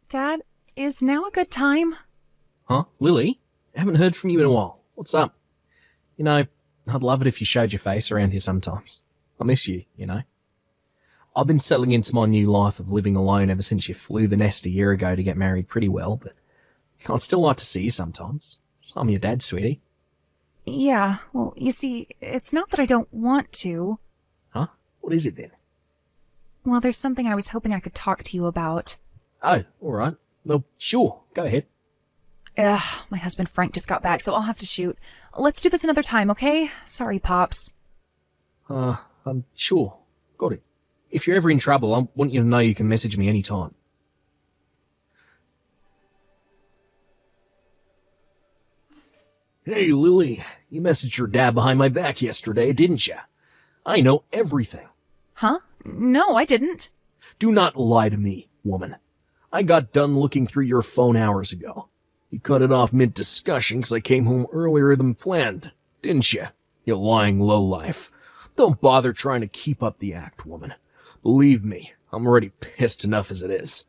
Dad, is now a good time? Huh? Lily? I haven't heard from you in a while. What's up? You know, I'd love it if you showed your face around here sometimes. I miss you, you know. I've been settling into my new life of living alone ever since you flew the nest a year ago to get married pretty well, but I'd still like to see you sometimes. I'm your dad, sweetie. Yeah, well, you see, it's not that I don't want to. Huh? What is it then? Well, there's something I was hoping I could talk to you about. Oh, all right. Well, sure. Go ahead. Ugh, my husband Frank just got back, so I'll have to shoot. Let's do this another time, okay? Sorry, Pops. Sure. Got it. If you're ever in trouble, I want you to know you can message me anytime. Hey, Lily, you messaged your dad behind my back yesterday, didn't you? I know everything. Huh? No, I didn't. Do not lie to me, woman. I got done looking through your phone hours ago. You cut it off mid-discussion 'cause I came home earlier than planned, didn't you? You lying lowlife. Don't bother trying to keep up the act, woman. Believe me, I'm already pissed enough as it is.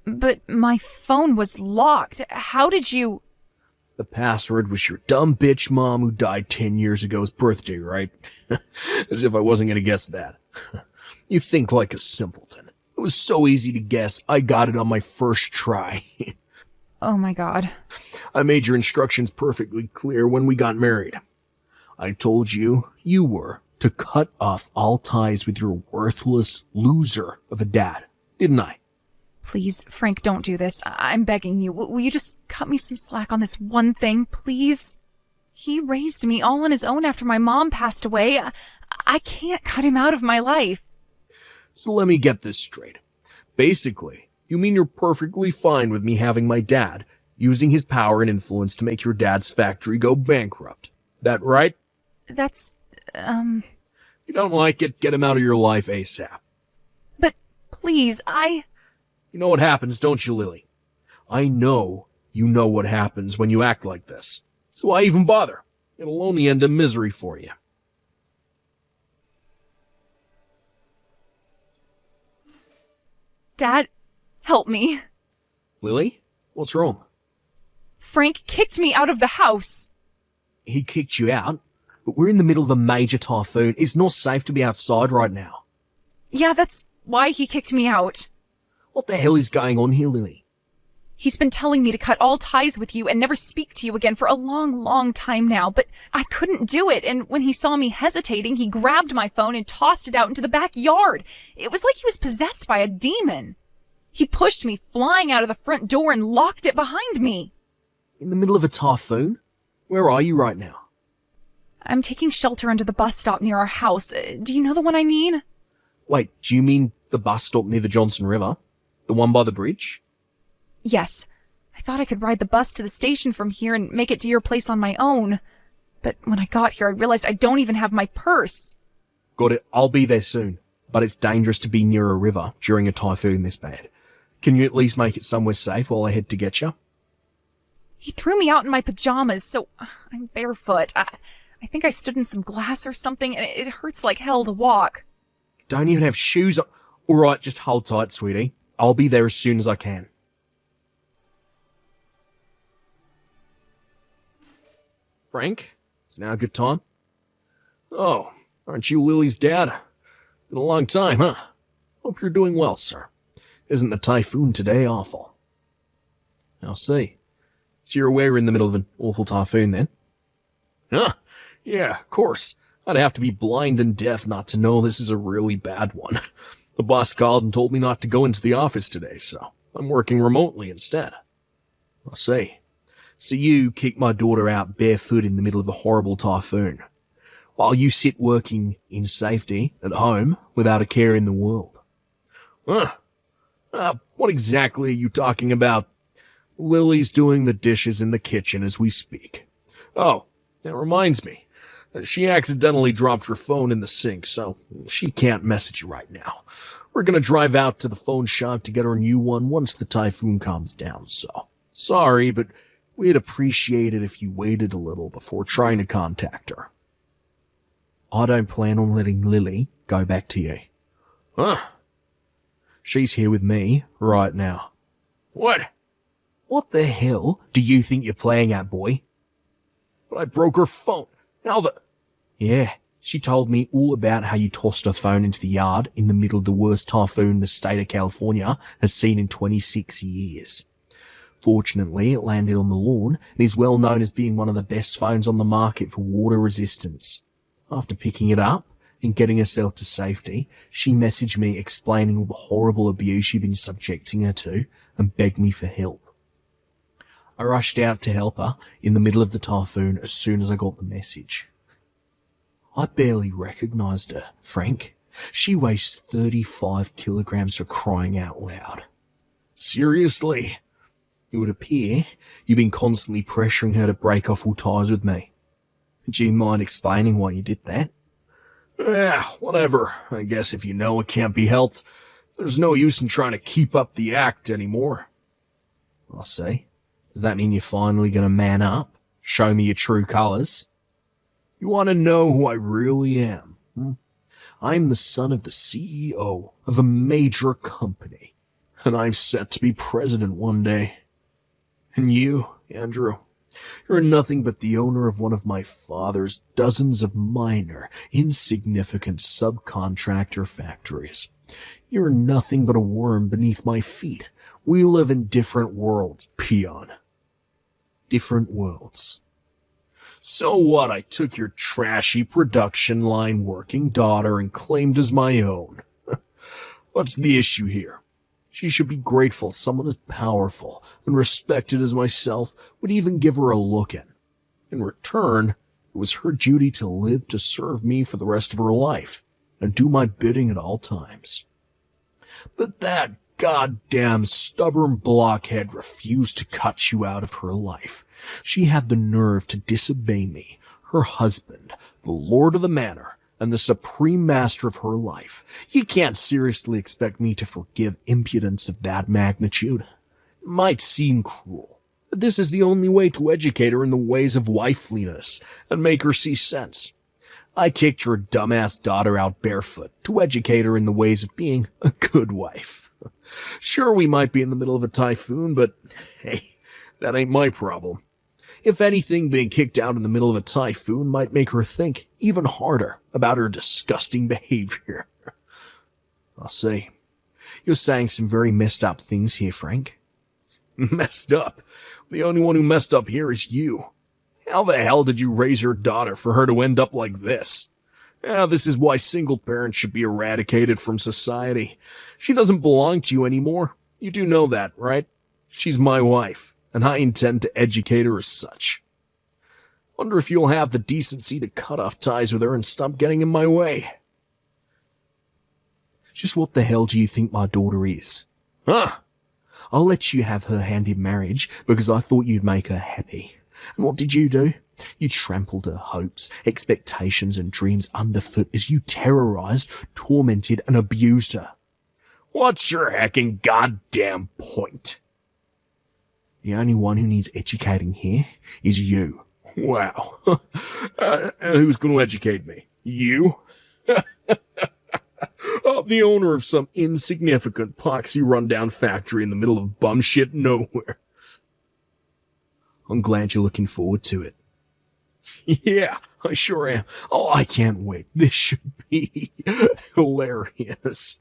But my phone was locked. How did you... The password was your dumb bitch mom who died 10 years ago's birthday, right? As if I wasn't going to guess that. You think like a simpleton. It was so easy to guess, I got it on my first try. Oh my God. I made your instructions perfectly clear when we got married. I told you were to cut off all ties with your worthless loser of a dad, didn't I? Please, Frank, don't do this. I'm begging you. Will you just cut me some slack on this one thing, please? He raised me all on his own after my mom passed away. I can't cut him out of my life. So let me get this straight. Basically, you mean you're perfectly fine with me having my dad, using his power and influence to make your dad's factory go bankrupt. That right? That's, If you don't like it, get him out of your life ASAP. But please, You know what happens, don't you, Lily? I know you know what happens when you act like this. So why even bother? It'll only end in misery for you. Dad, help me. Lily? What's wrong? Frank kicked me out of the house. He kicked you out? But we're in the middle of a major typhoon. It's not safe to be outside right now. Yeah, that's why he kicked me out. What the hell is going on here, Lily? He's been telling me to cut all ties with you and never speak to you again for a long, long time now, but I couldn't do it, and when he saw me hesitating, he grabbed my phone and tossed it out into the backyard. It was like he was possessed by a demon. He pushed me flying out of the front door and locked it behind me. In the middle of a typhoon? Where are you right now? I'm taking shelter under the bus stop near our house. Do you know the one I mean? Wait, do you mean the bus stop near the Johnson River? The one by the bridge? Yes. I thought I could ride the bus to the station from here and make it to your place on my own. But when I got here, I realized I don't even have my purse. Got it. I'll be there soon. But it's dangerous to be near a river during a typhoon this bad. Can you at least make it somewhere safe while I head to get you? He threw me out in my pajamas, so I'm barefoot. I think I stood in some glass or something, and it hurts like hell to walk. Don't even have shoes on. All right, just hold tight, sweetie. I'll be there as soon as I can. Frank, is now a good time? Oh, aren't you Lily's dad? Been a long time, huh? Hope you're doing well, sir. Isn't the typhoon today awful? I'll see. So you're aware we're in the middle of an awful typhoon, then? Huh? Yeah, of course. I'd have to be blind and deaf not to know this is a really bad one. The boss called and told me not to go into the office today, so I'm working remotely instead. I'll see. So you kick my daughter out barefoot in the middle of a horrible typhoon, while you sit working in safety at home without a care in the world. Huh? What exactly are you talking about? Lily's doing the dishes in the kitchen as we speak. Oh, that reminds me. She accidentally dropped her phone in the sink, so she can't message you right now. We're gonna drive out to the phone shop to get her a new one once the typhoon calms down, so sorry, but we'd appreciate it if you waited a little before trying to contact her. I don't plan on letting Lily go back to you. Huh? She's here with me right now. What? What the hell do you think you're playing at, boy? But I broke her phone. How the... Yeah, she told me all about how you tossed her phone into the yard in the middle of the worst typhoon the state of California has seen in 26 years. Fortunately, it landed on the lawn and is well known as being one of the best phones on the market for water resistance. After picking it up and getting herself to safety, she messaged me explaining all the horrible abuse you'd been subjecting her to and begged me for help. I rushed out to help her in the middle of the typhoon as soon as I got the message. I barely recognized her, Frank. She weighs 35 kilograms for crying out loud. Seriously? It would appear you've been constantly pressuring her to break off all ties with me. Do you mind explaining why you did that? Whatever. I guess if you know it can't be helped, there's no use in trying to keep up the act anymore. I see. Does that mean you're finally going to man up? Show me your true colours? You want to know who I really am? I'm the son of the CEO of a major company, and I'm set to be president one day. And you, Andrew, you're nothing but the owner of one of my father's dozens of minor, insignificant subcontractor factories. You're nothing but a worm beneath my feet. We live in different worlds, peon. Different worlds. So what? I took your trashy production line working daughter and claimed as my own. What's the issue here? She should be grateful someone as powerful and respected as myself would even give her a look in. In return, it was her duty to live to serve me for the rest of her life and do my bidding at all times. But that goddamn stubborn blockhead refused to cut you out of her life. She had the nerve to disobey me, her husband, the lord of the manor, and the supreme master of her life. You can't seriously expect me to forgive impudence of that magnitude. It might seem cruel, but this is the only way to educate her in the ways of wifeliness and make her see sense. I kicked your dumbass daughter out barefoot to educate her in the ways of being a good wife. Sure, we might be in the middle of a typhoon, but hey, that ain't my problem. If anything, being kicked out in the middle of a typhoon might make her think even harder about her disgusting behavior. I'll say, you're saying some very messed up things here, Frank. Messed up? The only one who messed up here is you. How the hell did you raise your daughter for her to end up like this? This is why single parents should be eradicated from society. She doesn't belong to you anymore. You do know that, right? She's my wife, and I intend to educate her as such. Wonder if you'll have the decency to cut off ties with her and stop getting in my way. Just what the hell do you think my daughter is? Huh? I'll let you have her hand in marriage because I thought you'd make her happy. And what did you do? You trampled her hopes, expectations, and dreams underfoot as you terrorized, tormented, and abused her. What's your heckin' goddamn point? The only one who needs educating here is you. Wow. Who's going to educate me? You? The owner of some insignificant, poxy rundown factory in the middle of bum shit nowhere. I'm glad you're looking forward to it. Yeah, I sure am. Oh, I can't wait. This should be hilarious.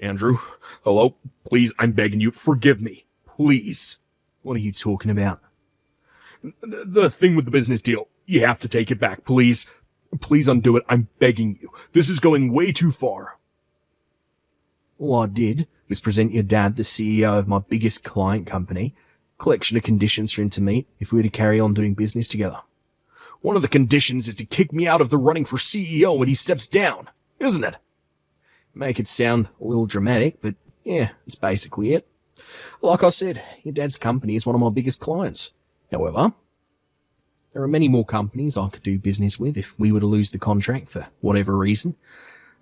Andrew, hello? Please, I'm begging you, forgive me. Please. What are you talking about? The thing with the business deal. You have to take it back, please. Please undo it. I'm begging you. This is going way too far. All I did was present your dad, the CEO of my biggest client company, collection of conditions for him to meet if we were to carry on doing business together. One of the conditions is to kick me out of the running for CEO when he steps down, isn't it? Make it sound a little dramatic, but yeah, it's basically it. Like I said, your dad's company is one of my biggest clients. However, there are many more companies I could do business with if we were to lose the contract for whatever reason.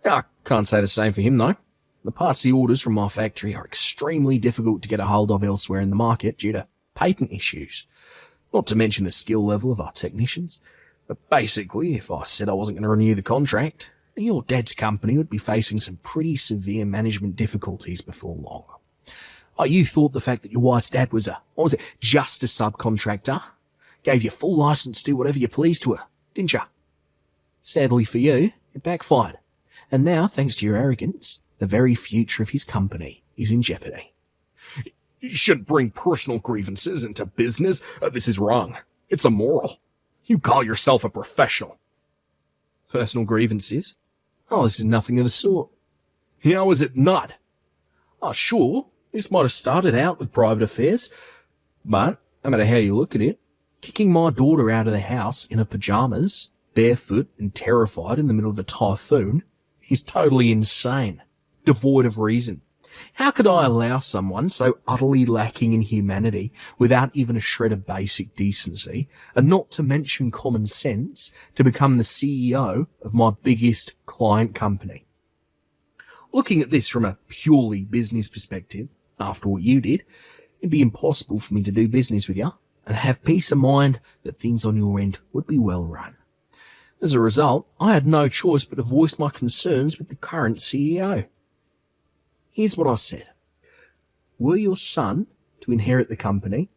I can't say the same for him though. The parts he orders from my factory are extremely difficult to get a hold of elsewhere in the market due to patent issues. Not to mention the skill level of our technicians. But basically, if I said I wasn't going to renew the contract, Your dad's company would be facing some pretty severe management difficulties before long. Oh, you thought the fact that your wife's dad was just a subcontractor, gave you full license to do whatever you pleased to her, didn't you? Sadly for you, it backfired. And now, thanks to your arrogance, the very future of his company is in jeopardy. You shouldn't bring personal grievances into business. This is wrong. It's immoral. You call yourself a professional. Personal grievances? Oh, this is nothing of the sort. How is it not? Oh, sure, this might have started out with private affairs, but no matter how you look at it, kicking my daughter out of the house in her pajamas, barefoot and terrified in the middle of a typhoon, is totally insane, devoid of reason. How could I allow someone so utterly lacking in humanity, without even a shred of basic decency, and not to mention common sense, to become the CEO of my biggest client company? Looking at this from a purely business perspective, after what you did, it'd be impossible for me to do business with you and have peace of mind that things on your end would be well run. As a result, I had no choice but to voice my concerns with the current CEO. Here's what I said. Were your son to inherit the company,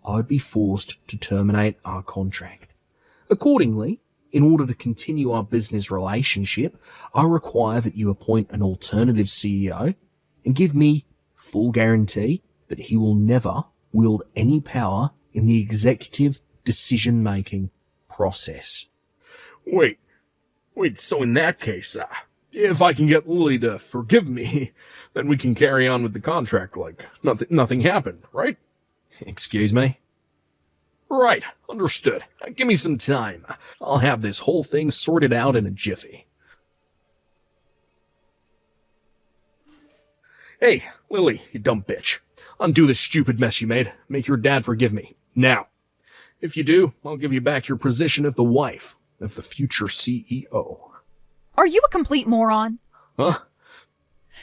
I would be forced to terminate our contract. Accordingly, in order to continue our business relationship, I require that you appoint an alternative CEO and give me full guarantee that he will never wield any power in the executive decision-making process. Wait, so in that case, if I can get Lily to forgive me, then we can carry on with the contract like nothing happened, right? Excuse me? Right, understood. Give me some time. I'll have this whole thing sorted out in a jiffy. Hey, Lily, you dumb bitch. Undo this stupid mess you made. Make your dad forgive me. Now. If you do, I'll give you back your position of the wife of the future CEO. Are you a complete moron? Huh?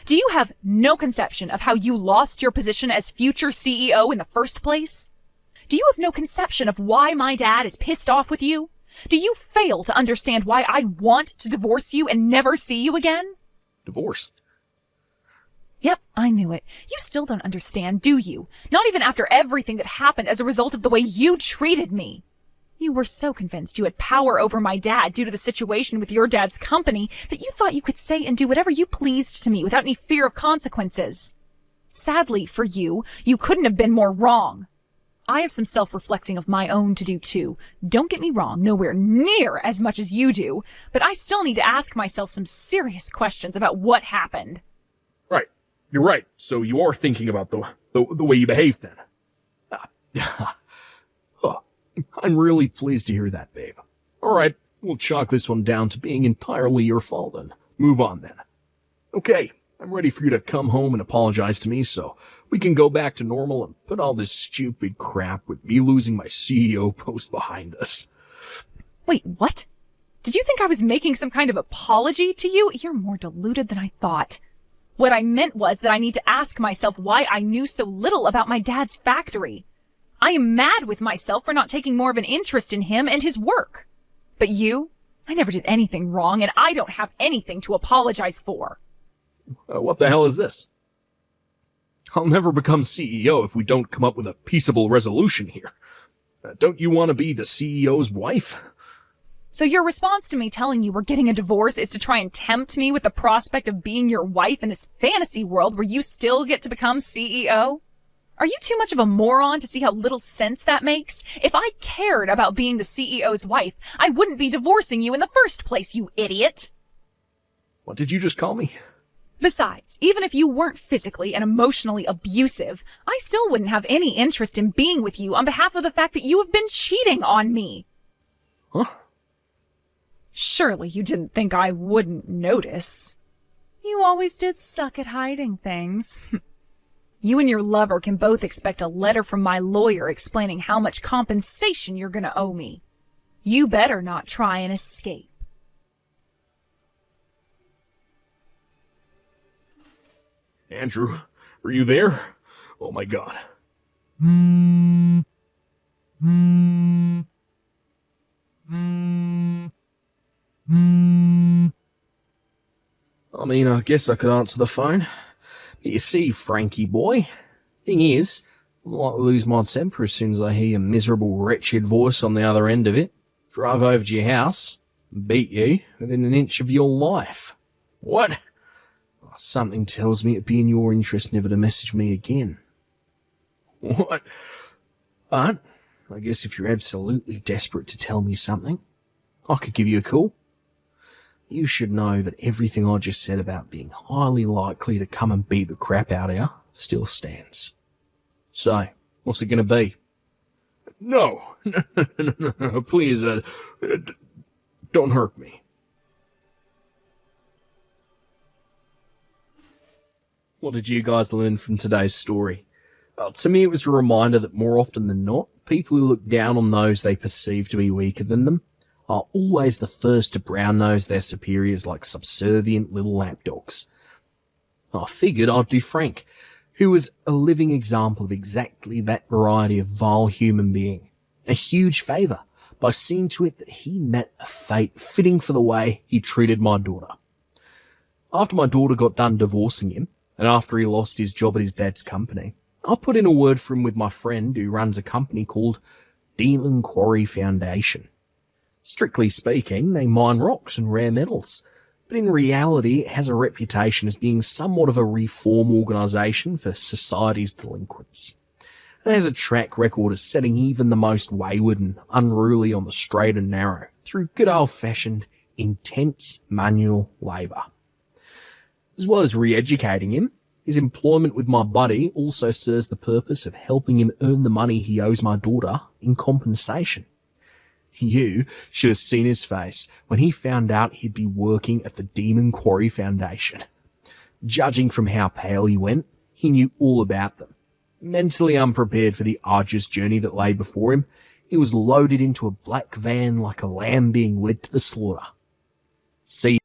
Do you have no conception of how you lost your position as future CEO in the first place? Do you have no conception of why my dad is pissed off with you? Do you fail to understand why I want to divorce you and never see you again? Divorce? Yep, I knew it. You still don't understand, do you? Not even after everything that happened as a result of the way you treated me. You were so convinced you had power over my dad due to the situation with your dad's company that you thought you could say and do whatever you pleased to me without any fear of consequences. Sadly for you, you couldn't have been more wrong. I have some self-reflecting of my own to do too. Don't get me wrong, nowhere near as much as you do, but I still need to ask myself some serious questions about what happened. Right. You're right. So you are thinking about the way you behaved then. Oh, I'm really pleased to hear that, babe. All right, we'll chalk this one down to being entirely your fault and move on then. Okay, I'm ready for you to come home and apologize to me so we can go back to normal and put all this stupid crap with me losing my CEO post behind us. Wait, what? Did you think I was making some kind of apology to you? You're more deluded than I thought. What I meant was that I need to ask myself why I knew so little about my dad's factory. I am mad with myself for not taking more of an interest in him and his work. But you? I never did anything wrong, and I don't have anything to apologize for. What the hell is this? I'll never become CEO if we don't come up with a peaceable resolution here. Don't you want to be the CEO's wife? So your response to me telling you we're getting a divorce is to try and tempt me with the prospect of being your wife in this fantasy world where you still get to become CEO? Are you too much of a moron to see how little sense that makes? If I cared about being the CEO's wife, I wouldn't be divorcing you in the first place, you idiot. What did you just call me? Besides, even if you weren't physically and emotionally abusive, I still wouldn't have any interest in being with you on behalf of the fact that you have been cheating on me. Huh? Surely you didn't think I wouldn't notice. You always did suck at hiding things. You and your lover can both expect a letter from my lawyer explaining how much compensation you're gonna owe me. You better not try and escape. Andrew, are you there? Oh my God. I guess I could answer the phone. But you see, Frankie boy, thing is, I might lose my temper as soon as I hear your miserable, wretched voice on the other end of it. Drive over to your house, and beat you within an inch of your life. What? Oh, something tells me it'd be in your interest never to message me again. What? But I guess if you're absolutely desperate to tell me something, I could give you a call. You should know that everything I just said about being highly likely to come and beat the crap out of you still stands. So, what's it going to be? No, no, please, don't hurt me. What did you guys learn from today's story? Well, to me, it was a reminder that more often than not, people who look down on those they perceive to be weaker than them are always the first to brown-nose their superiors like subservient little lapdogs. I figured I'd do Frank, who was a living example of exactly that variety of vile human being, a huge favour by seeing to it that he met a fate fitting for the way he treated my daughter. After my daughter got done divorcing him, and after he lost his job at his dad's company, I put in a word for him with my friend who runs a company called Demon Quarry Foundation. Strictly speaking, they mine rocks and rare metals, but in reality it has a reputation as being somewhat of a reform organisation for society's delinquents. It has a track record of setting even the most wayward and unruly on the straight and narrow through good old-fashioned, intense manual labour. As well as re-educating him, his employment with my buddy also serves the purpose of helping him earn the money he owes my daughter in compensation. You should have seen his face when he found out he'd be working at the Demon Quarry Foundation. Judging from how pale he went, he knew all about them. Mentally unprepared for the arduous journey that lay before him, he was loaded into a black van like a lamb being led to the slaughter. See